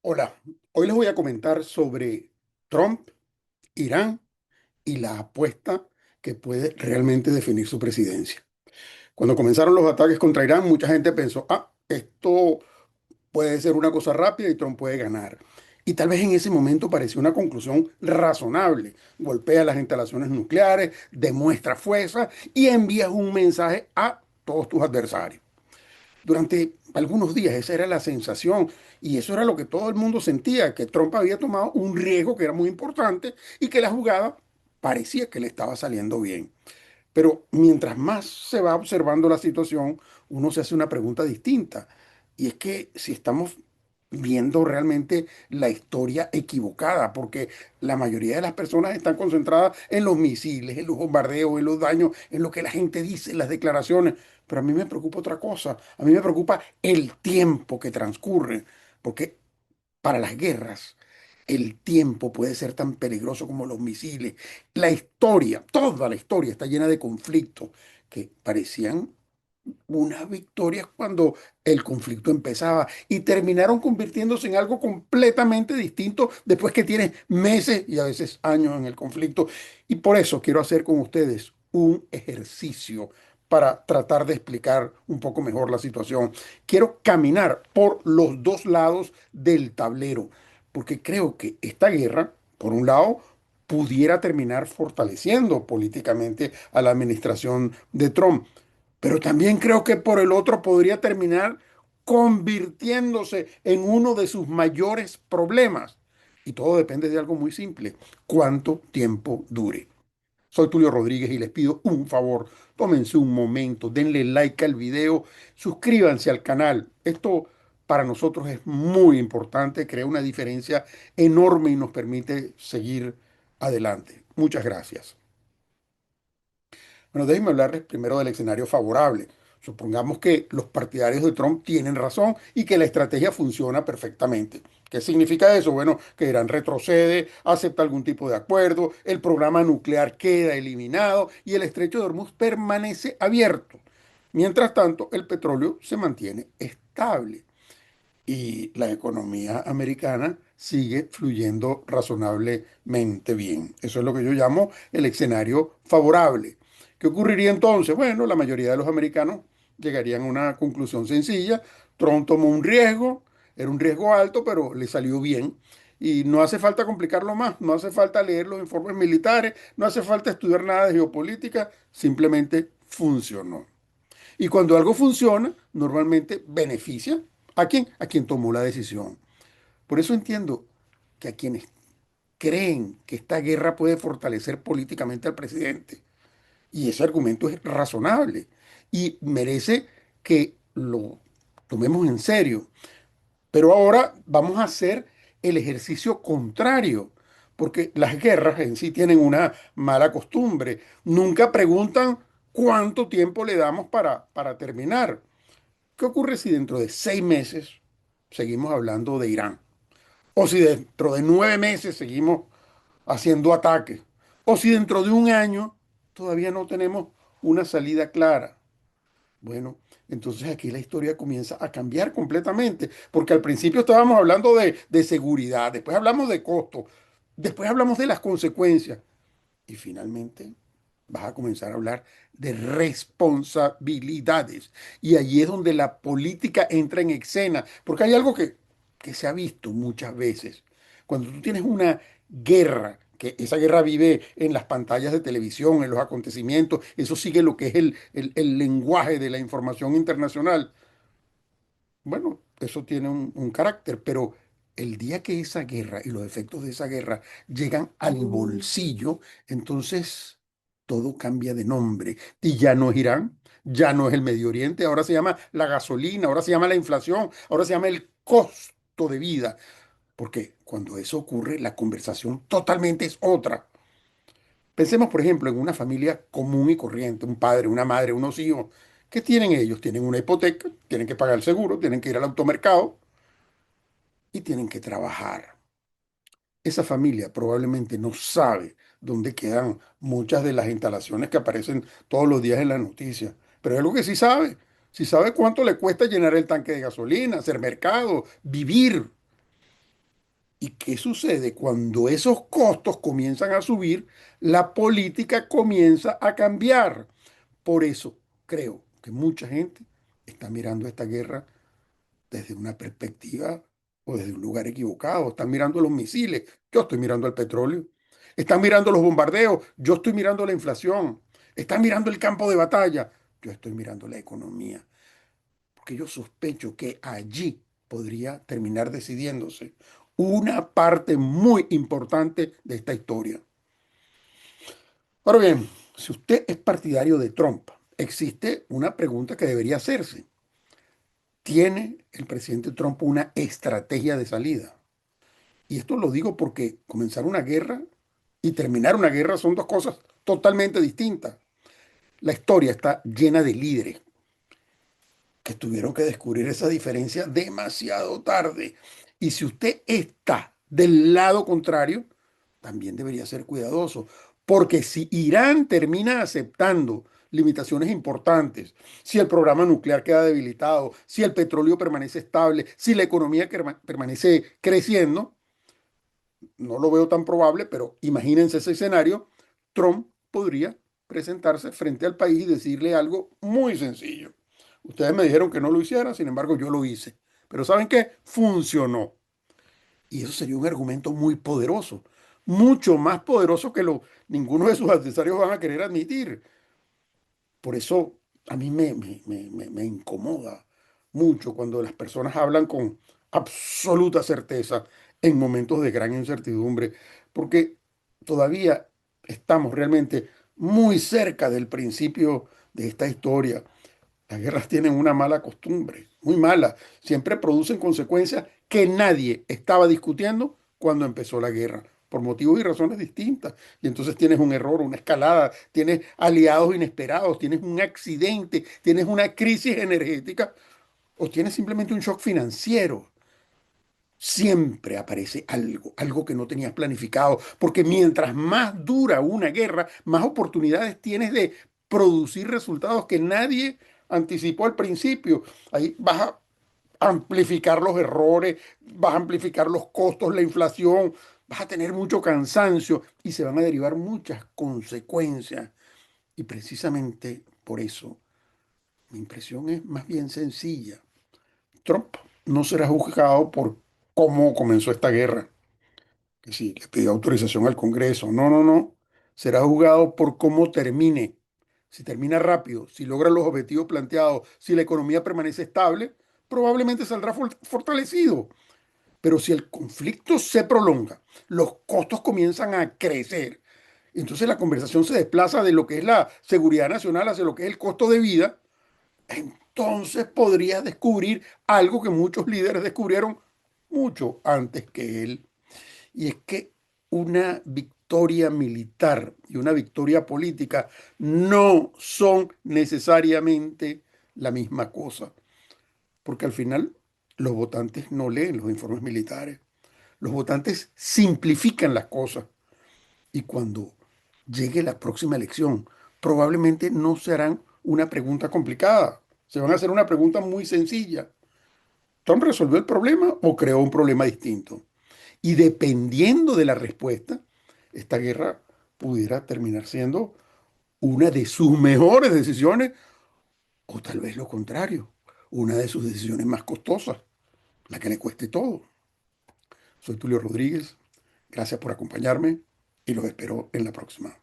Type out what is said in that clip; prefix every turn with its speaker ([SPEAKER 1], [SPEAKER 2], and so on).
[SPEAKER 1] Hola, hoy les voy a comentar sobre Trump, Irán y la apuesta que puede realmente definir su presidencia. Cuando comenzaron los ataques contra Irán, mucha gente pensó, esto puede ser una cosa rápida y Trump puede ganar. Y tal vez en ese momento pareció una conclusión razonable. Golpea las instalaciones nucleares, demuestra fuerza y envías un mensaje a todos tus adversarios. Durante algunos días esa era la sensación y eso era lo que todo el mundo sentía, que Trump había tomado un riesgo que era muy importante y que la jugada parecía que le estaba saliendo bien. Pero mientras más se va observando la situación, uno se hace una pregunta distinta. Y es que si estamos viendo realmente la historia equivocada, porque la mayoría de las personas están concentradas en los misiles, en los bombardeos, en los daños, en lo que la gente dice, en las declaraciones. Pero a mí me preocupa otra cosa. A mí me preocupa el tiempo que transcurre, porque para las guerras el tiempo puede ser tan peligroso como los misiles. La historia, toda la historia está llena de conflictos que parecían unas victorias cuando el conflicto empezaba y terminaron convirtiéndose en algo completamente distinto después que tienes meses y a veces años en el conflicto. Y por eso quiero hacer con ustedes un ejercicio para tratar de explicar un poco mejor la situación. Quiero caminar por los dos lados del tablero, porque creo que esta guerra, por un lado, pudiera terminar fortaleciendo políticamente a la administración de Trump, pero también creo que por el otro podría terminar convirtiéndose en uno de sus mayores problemas. Y todo depende de algo muy simple: cuánto tiempo dure. Soy Tulio Rodríguez y les pido un favor. Tómense un momento, denle like al video, suscríbanse al canal. Esto para nosotros es muy importante, crea una diferencia enorme y nos permite seguir adelante. Muchas gracias. Bueno, déjenme hablarles primero del escenario favorable. Supongamos que los partidarios de Trump tienen razón y que la estrategia funciona perfectamente. ¿Qué significa eso? Bueno, que Irán retrocede, acepta algún tipo de acuerdo, el programa nuclear queda eliminado y el estrecho de Hormuz permanece abierto. Mientras tanto, el petróleo se mantiene estable y la economía americana sigue fluyendo razonablemente bien. Eso es lo que yo llamo el escenario favorable. ¿Qué ocurriría entonces? Bueno, la mayoría de los americanos llegarían a una conclusión sencilla. Trump tomó un riesgo, era un riesgo alto, pero le salió bien. Y no hace falta complicarlo más, no hace falta leer los informes militares, no hace falta estudiar nada de geopolítica, simplemente funcionó. Y cuando algo funciona, normalmente beneficia a quién, a quien tomó la decisión. Por eso entiendo que a quienes creen que esta guerra puede fortalecer políticamente al presidente, y ese argumento es razonable y merece que lo tomemos en serio. Pero ahora vamos a hacer el ejercicio contrario, porque las guerras en sí tienen una mala costumbre. Nunca preguntan cuánto tiempo le damos para terminar. ¿Qué ocurre si dentro de 6 meses seguimos hablando de Irán? O si dentro de 9 meses seguimos haciendo ataques. O si dentro de un año todavía no tenemos una salida clara. Bueno, entonces aquí la historia comienza a cambiar completamente, porque al principio estábamos hablando de seguridad, después hablamos de costo, después hablamos de las consecuencias y finalmente vas a comenzar a hablar de responsabilidades. Y allí es donde la política entra en escena, porque hay algo que se ha visto muchas veces. Cuando tú tienes una guerra, que esa guerra vive en las pantallas de televisión, en los acontecimientos, eso sigue lo que es el lenguaje de la información internacional. Bueno, eso tiene un carácter, pero el día que esa guerra y los efectos de esa guerra llegan al bolsillo, entonces todo cambia de nombre. Y ya no es Irán, ya no es el Medio Oriente, ahora se llama la gasolina, ahora se llama la inflación, ahora se llama el costo de vida. Porque cuando eso ocurre, la conversación totalmente es otra. Pensemos, por ejemplo, en una familia común y corriente, un padre, una madre, unos hijos. ¿Qué tienen ellos? Tienen una hipoteca, tienen que pagar el seguro, tienen que ir al automercado y tienen que trabajar. Esa familia probablemente no sabe dónde quedan muchas de las instalaciones que aparecen todos los días en las noticias, pero es algo que sí sabe. Sí sabe cuánto le cuesta llenar el tanque de gasolina, hacer mercado, vivir. ¿Y qué sucede? Cuando esos costos comienzan a subir, la política comienza a cambiar. Por eso creo que mucha gente está mirando esta guerra desde una perspectiva o desde un lugar equivocado. Están mirando los misiles, yo estoy mirando el petróleo. Están mirando los bombardeos, yo estoy mirando la inflación. Están mirando el campo de batalla, yo estoy mirando la economía. Porque yo sospecho que allí podría terminar decidiéndose una parte muy importante de esta historia. Ahora bien, si usted es partidario de Trump, existe una pregunta que debería hacerse. ¿Tiene el presidente Trump una estrategia de salida? Y esto lo digo porque comenzar una guerra y terminar una guerra son dos cosas totalmente distintas. La historia está llena de líderes que tuvieron que descubrir esa diferencia demasiado tarde. Y si usted está del lado contrario, también debería ser cuidadoso, porque si Irán termina aceptando limitaciones importantes, si el programa nuclear queda debilitado, si el petróleo permanece estable, si la economía permanece creciendo, no lo veo tan probable, pero imagínense ese escenario, Trump podría presentarse frente al país y decirle algo muy sencillo. Ustedes me dijeron que no lo hiciera, sin embargo yo lo hice. Pero ¿saben qué? Funcionó. Y eso sería un argumento muy poderoso, mucho más poderoso que lo ninguno de sus adversarios van a querer admitir. Por eso a mí me incomoda mucho cuando las personas hablan con absoluta certeza en momentos de gran incertidumbre, porque todavía estamos realmente muy cerca del principio de esta historia. Las guerras tienen una mala costumbre, muy mala. Siempre producen consecuencias que nadie estaba discutiendo cuando empezó la guerra, por motivos y razones distintas. Y entonces tienes un error, una escalada, tienes aliados inesperados, tienes un accidente, tienes una crisis energética o tienes simplemente un shock financiero. Siempre aparece algo, algo que no tenías planificado, porque mientras más dura una guerra, más oportunidades tienes de producir resultados que nadie anticipó al principio. Ahí vas a amplificar los errores, vas a amplificar los costos, la inflación, vas a tener mucho cansancio y se van a derivar muchas consecuencias. Y precisamente por eso mi impresión es más bien sencilla. Trump no será juzgado por cómo comenzó esta guerra, que si le pidió autorización al Congreso. No, no, no. Será juzgado por cómo termine. Si termina rápido, si logra los objetivos planteados, si la economía permanece estable, probablemente saldrá fortalecido. Pero si el conflicto se prolonga, los costos comienzan a crecer, entonces la conversación se desplaza de lo que es la seguridad nacional hacia lo que es el costo de vida, entonces podría descubrir algo que muchos líderes descubrieron mucho antes que él. Y es que una victoria militar y una victoria política no son necesariamente la misma cosa, porque al final los votantes no leen los informes militares, los votantes simplifican las cosas y cuando llegue la próxima elección probablemente no se harán una pregunta complicada, se van a hacer una pregunta muy sencilla. ¿Trump resolvió el problema o creó un problema distinto? Y dependiendo de la respuesta, esta guerra pudiera terminar siendo una de sus mejores decisiones o tal vez lo contrario, una de sus decisiones más costosas, la que le cueste todo. Soy Tulio Rodríguez, gracias por acompañarme y los espero en la próxima.